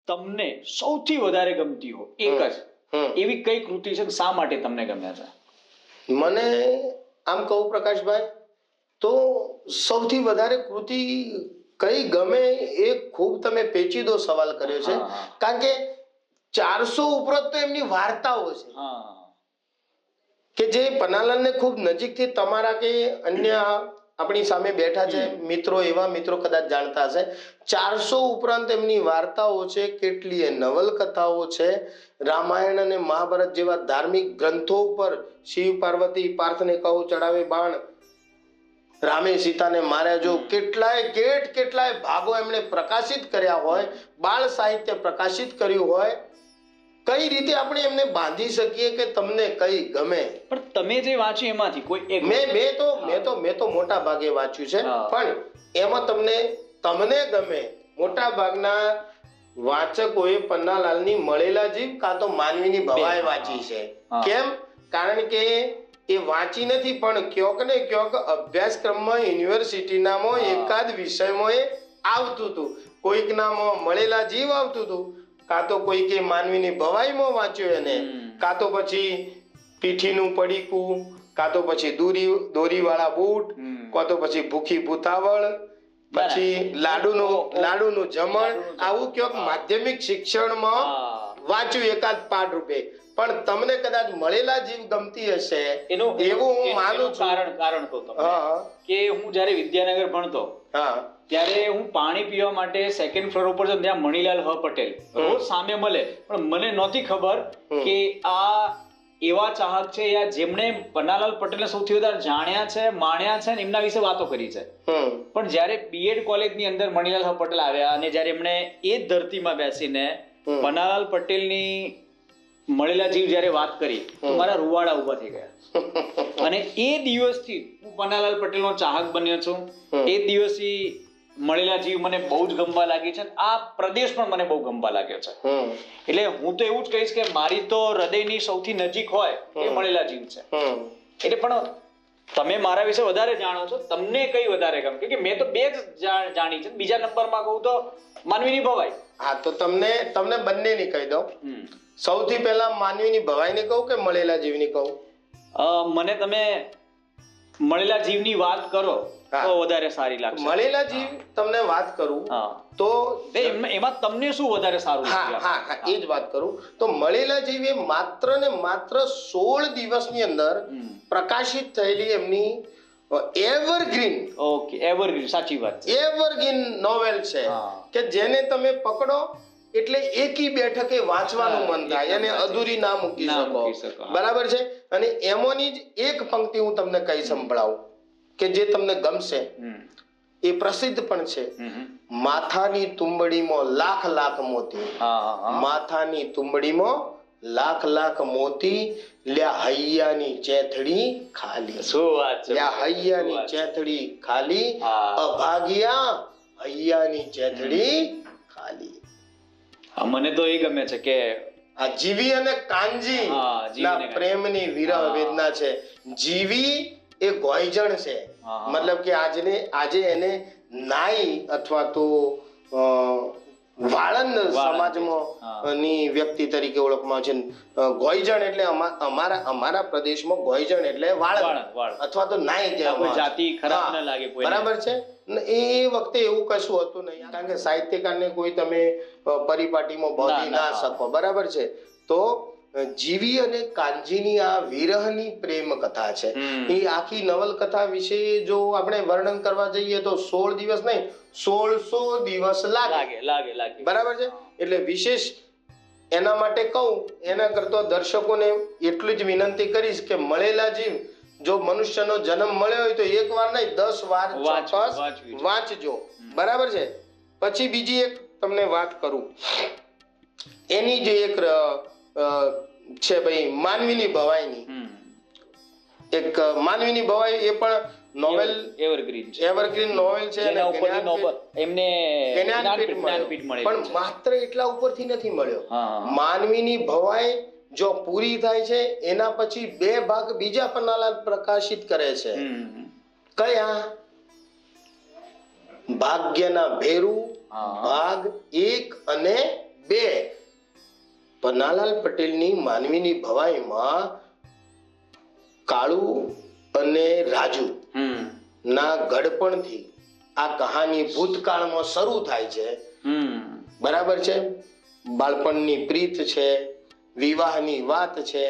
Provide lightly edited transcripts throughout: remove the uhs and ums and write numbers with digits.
તમને સૌથી વધારે ગમતી હો એક જ એવી કઈ કૃતિ છે, શા માટે તમને ગમે છે? મને આમ કહું પ્રકાશભાઈ તો સૌથી વધારે કૃતિ કઈ ગમે એ ખૂબ તમે પેચીદો સવાલ કર્યો છે, કારણ કે 400 ઉપરાંત તો એમની વાર્તાઓ છે કે જે પન્નાલાલને ખૂબ નજીકથી તમારા કે અન્ય આપણી સામે બેઠા છે મિત્રો, એવા મિત્રો કદાચ જાણતા હશે. 400 ઉપરાંત એમની વાર્તાઓ છે, કેટલીય નવલકથાઓ છે, રામાયણ અને મહાભારત જેવા ધાર્મિક ગ્રંથો ઉપર શિવ પાર્વતી પાર્થને કહો ચડાવે બાણ, રામે સીતાને માર્યા જો, કેટલાય ભાગો એમણે પ્રકાશિત કર્યા હોય, બાળ સાહિત્ય પ્રકાશિત કર્યું હોય. કઈ રીતે આપણે એમને બાંધી શકીએ કે તમને કઈ ગમે? પણ તમે જે વાંચ્યું એમાંથી કોઈ એક? મેં તો મોટા ભાગે વાંચ્યું છે, પણ એમાં તમને ગમે મોટા ભાગના વાચકોએ પન્નાલાલની મળેલા જીવ કાં તો માનવીની ભવાઈ વાંચી છે. કેમ? કારણ કે એ વાંચી નથી, પણ ક્યોક ને ક્યોક અભ્યાસક્રમમાં યુનિવર્સિટીનામાં એકાદ વિષયમાં એ આવતું હતું. કોઈક નામાં મળેલા જીવ આવતું હતું, કાં તો કોઈકે માનવીની ભવાઈમાં વાંચ્યો એને, કાં તો પછી પીઠીનું પડીકું, કાં તો પછી દોરીવાળા બૂટ, કાં તો પછી ભૂખી ભૂતાવળ, પછી લાડુનું જમણ, આવું ક્યાંક માધ્યમિક શિક્ષણમાં વાંચ્યું એકાદ પાઠ રૂપે. પણ તમને કદાચ મળેલા જીવ ગમતી હશે એવું હું માનું છું. કારણ તો કે હું જયારે વિદ્યાનગર ભણતો ત્યારે હું પાણી પીવા માટે સેકન્ડ ફ્લોર ઉપર જાઉં, ત્યાં મણીલાલ હ પટેલ રોજ સામે મળે, પણ મને નહોતી ખબર કે આ એવા ચાહક છે જેમણે પન્નાલાલ પટેલને સૌથી વધારે જાણ્યા છે, માણ્યા છે, એમના વિશે વાતો કરી છે. પણ જયારે બીએડ કોલેજની અંદર મણીલાલ હ પટેલ આવ્યા અને જયારે એમણે એ જ ધરતીમાં બેસીને પન્નાલાલ પટેલની મળેલા જીવ જયારે વાત કરી તો મારા રૂવાડા ઉભા થઈ ગયા. અને એ દિવસથી હું પન્નાલાલ પટેલનો ચાહક બન્યો છું. એ દિવસથી મળેલા જીવ મને બહુ જ ગમવા લાગી છે. આ પ્રદેશ પણ મને બહુ ગમવા લાગ્યો છે. એટલે હું તો એવું જ કહીશ કે મારી તો હૃદયની સૌથી નજીક હોય એ મળેલા જીવ છે. એટલે પણ તમે મારા વિશે વધારે જાણો છો, તમને કઈ વધારે ગમે? કે મેં તો બે જ જાણી છે. બીજા નંબરમાં કહું તો માનવીની ભવાઈ. હા, તો તમને બંનેની કહી દઉં. સૌથી પહેલા માનવીની ભવાઈની કહું કે મળેલા જીવની કહું? મને તમે મળેલા જીવની વાત કરો તો વધારે સારી લાગશે. મળેલા જીવ તમને વાત કરું તો એમાં તમને શું વધારે સારું લાગે? હા, એ જ વાત કરું તો મળેલા જીવ એ માત્ર ને માત્ર 16 દિવસની અંદર પ્રકાશિત થયેલી એમની એવરગ્રીન સાચી વાત છે. એવરગ્રીન નોવેલ છે કે જેને તમે પકડો એટલે એકી બેઠકે વાંચવાનું મન થાય, એને અધૂરી ના મૂકી શકો. બરાબર છે. અને એમોની જ એક પંક્તિ હું તમને કહી સંભળાવું કે જે તમને ગમશે. એ પ્રસિદ્ધ પણ છે. માથાની તુંબડીમાં લાખ મોતી, માથાની તુંબડીમાં લાખ મોતી, લ્યા હૈયાની ચેથડી ખાલી. શું વાત છે! લ્યા હૈયાની ચેથડી ખાલી, અભાગ્યા હૈયાની ચેથડી ખાલી. મને તો એ ગમે છે કે આ જીવી અને કાંજી ના પ્રેમની વિરહ વેદના છે. જીવી એ ગોયજણ છે, મતલબ કે આજે એને નાઈ અથવા તો વાળંદ સમાજમાં ની વ્યક્તિ તરીકે ઓળખવામાં છે. ગોયજણ એટલે અમારા પ્રદેશમાં ગોયજણ એટલે વાળંદ અથવા તો નાઈ કહેવામાં જાતિ ખરાબ ન લાગે કોઈ. બરાબર છે. એ વખતે એવું કશું હતું નહીં, કારણ કે સાહિત્યકારને કોઈ તમે પરિપાટીમાં બાંધી ના શકો. બરાબર છે. તો જીવી અને કાંજીની આ વિરહની પ્રેમ કથા છે. એ આખી નવલકથા વિશે જો આપણે વર્ણન કરવા જઈએ તો 16 દિવસ નહીં 1600 દિવસ લાગે. બરાબર છે. એટલે વિશેષ એના માટે કહું, એના કરતા દર્શકોને એટલી જ વિનંતી કરીશ કે મળેલા જીવ જો મનુષ્યનો જન્મ મળ્યો હોય તો એક વાર નહીં 10 વાર ચોક્કસ વાંચજો. બરાબર છે. પછી બીજી એક તમને વાત કરું, એની જે એક છે ભાઈ માનવીની ભવાઈની, એક માનવીની ભવાઈ, એ પણ નોવેલ એવરગ્રીન નોવેલ છે, એમને જ્ઞાનપીઠ પણ માત્ર એટલા ઉપરથી નથી મળ્યો. માનવીની ભવાઈ જો પૂરી થાય છે એના પછી 2 ભાગ બીજા પન્નાલાલ પ્રકાશિત કરે છે. કયા? ભાગ્યના ભેરું ભાગ 1 અને 2. પન્નાલાલ પટેલની માનવીની ભવાઈમાં કાળુ અને રાજુ ના ગડપણથી આ કહાની ભૂતકાળમાં શરૂ થાય છે. બરાબર છે. બાળપણની પ્રીત છે, વિવાહની વાત છે,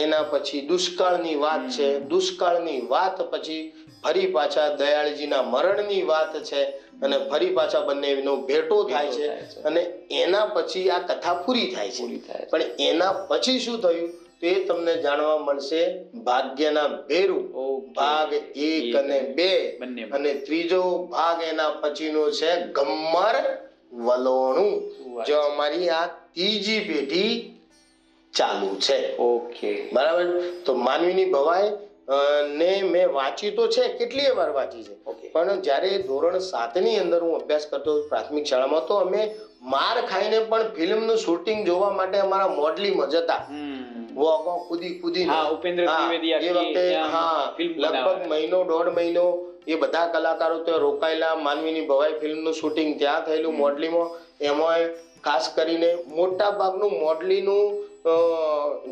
એના પછી દુષ્કાળની વાત છે, દુષ્કાળની વાત પછી ફરી પાછા દયાળજીના મરણની વાત છે, અને ફરી પાછા બંનેનો ભેટો થાય છે, અને એના પછી આ કથા પૂરી થાય છે. પણ એના પછી શું થયું તે તમને જાણવા મળશે ભાગ્યના ભેરું ભાગ 1 અને 2, અને ત્રીજો ભાગ એના પછીનો છે ગમ્મર વલોણું. જો અમારી આ ત્રીજી પેઢી ચાલુ છે. ઓકે, બરાબર. તો માનવીની ભવાઈ ને મેં વાંચી તો છે, કેટલીય વાર વાંચી છે, પણ જ્યારે ધોરણ 7 ની અંદર હું અભ્યાસ કરતો પ્રાથમિક શાળામાં, તો અમે માર ખાઈને પણ ફિલ્મનું શૂટિંગ જોવા માટે અમારા મોડલીમાં જતા. લગભગ મહિનો 1.5 મહિનો એ બધા કલાકારો ત્યાં રોકાયેલા. માનવીની ભવાઈ ફિલ્મનું શૂટિંગ ત્યાં થયેલું મોડલીમાં. એમાં ખાસ કરીને મોટા ભાગનું મોડલીનું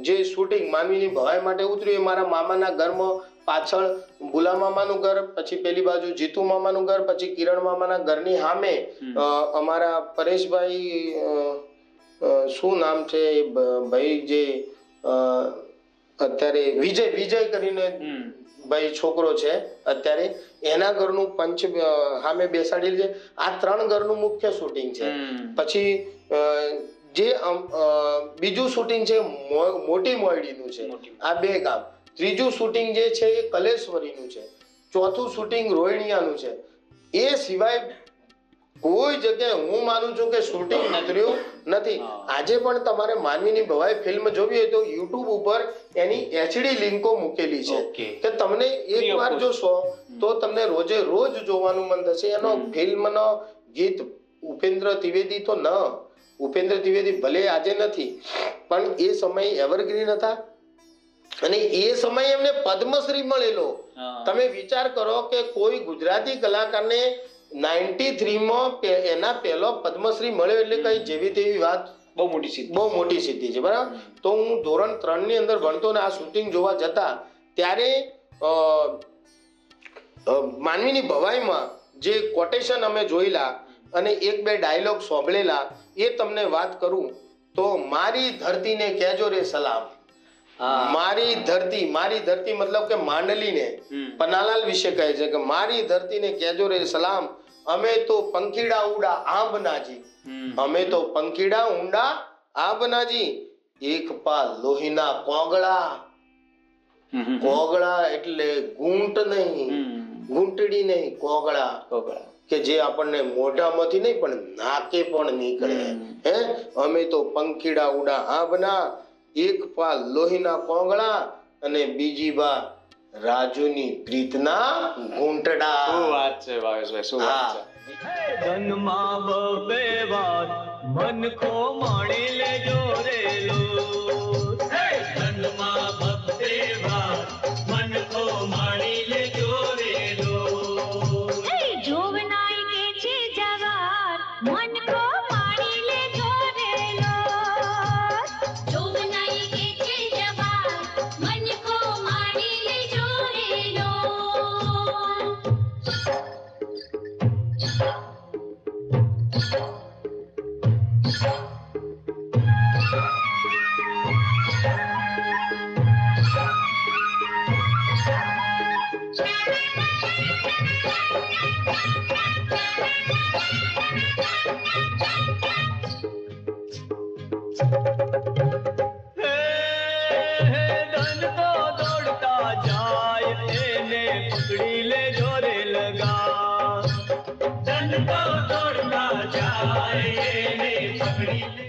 જે શૂટિંગ માનવીની ભવાઈ માટે ઉતર્યું એ મારા મામાના ઘરમાં પાછળ ભુલા મામાનું ઘર, પછી પેલી બાજુ જીતુ મામાનું ઘર, પછી કિરણ મામાના ઘરની સામે અમારા પરેશભાઈ, શું નામ છે ભાઈ, જે અત્યારે વિજય કરીને ભાઈ છોકરો છે અત્યારે, એના ઘરનું પંચ સામે બેસાડેલ છે. આ 3 ઘરનું મુખ્ય શૂટિંગ છે. પછી જે બીજું શૂટિંગ છે મોટી મોયડીનું છે, આ 2 ગામ. ત્રીજું શૂટિંગ જે છે એ કલેશ્વરીનું છે. ચોથું શૂટિંગ રોહિણિયાનું છે. એ સિવાય કોઈ જગ્યાએ હું માનું છું કે શૂટિંગ ઉતર્યું નથી. આજે પણ તમારે માનવીની ભવાઈ ફિલ્મ જોવી હોય તો યુટ્યુબ ઉપર એની HD લિંકો મૂકેલી છે કે તમને એકવાર જોશો તો તમને રોજે રોજ જોવાનું મન થશે. એનો ફિલ્મનો ગીત ઉપેન્દ્ર ત્રિવેદી તો ઉપેન્દ્ર ત્રિવેદી ભલે આજે નથી, પણ એ સમયે એવરગ્રીન હતા, અને એ સમયે એમને પદ્મશ્રી મળેલો. તમે વિચાર કરો કે કોઈ ગુજરાતી કલાકારને 93 માં એના પહેલો પદ્મશ્રી મળ્યો એટલે કઈ જેવી તેવી વાત, બહુ મોટી સિદ્ધિ છે. બરાબર. તો હું ધોરણ 3 ની અંદર ભણતો ને આ શૂટિંગ જોવા જતા, ત્યારે માનવીની ભવાઈમાં જે કોટેશન અમે જોયેલા અને 1-2 ડાયલોગ સાંભળેલા, એ તમને વાત કરું તો મારી ધરતીને કહેજો રે સલામ. મારી ધરતી મતલબ કે માંડલીને પન્નાલાલ વિશે કહે છે કે મારી ધરતીને કહેજો રે સલામ, અમે તો પંખીડા ઉડા આંબનાજી, અમે તો પંખીડા ઊંડા આંબનાજી, એક પા લોહીના કોગળા. કોગળા એટલે ગૂંટ નહીં, ગૂંટડી નહીં, કોગળા કે જે આપણને મોઢામાંથી નહીં પણ નાકે પણ નીકળે. અમે તો પંખીડા ઉડા આંબના, એક પા લોહીના કોગળા, અને બીજી બા રાજુની પ્રીતના ઘૂંટડા. શું વાત છે ભાવેશભાઈ, શું વાત છે. જન્મા બબે વાર મન કો માણી લેજો રે લો, જન્મા બબે વાર મન કો માણી લેજો રે લો, જોવનાઈ કે છે જવાર મન કો માણી લેજો રે લો, જોવનાઈ કે છે જવાર મન કો માણી લેજો રે લો. પકડી લે જોરે લગા, ધન તો દોડતા જાય મારે એને પકડી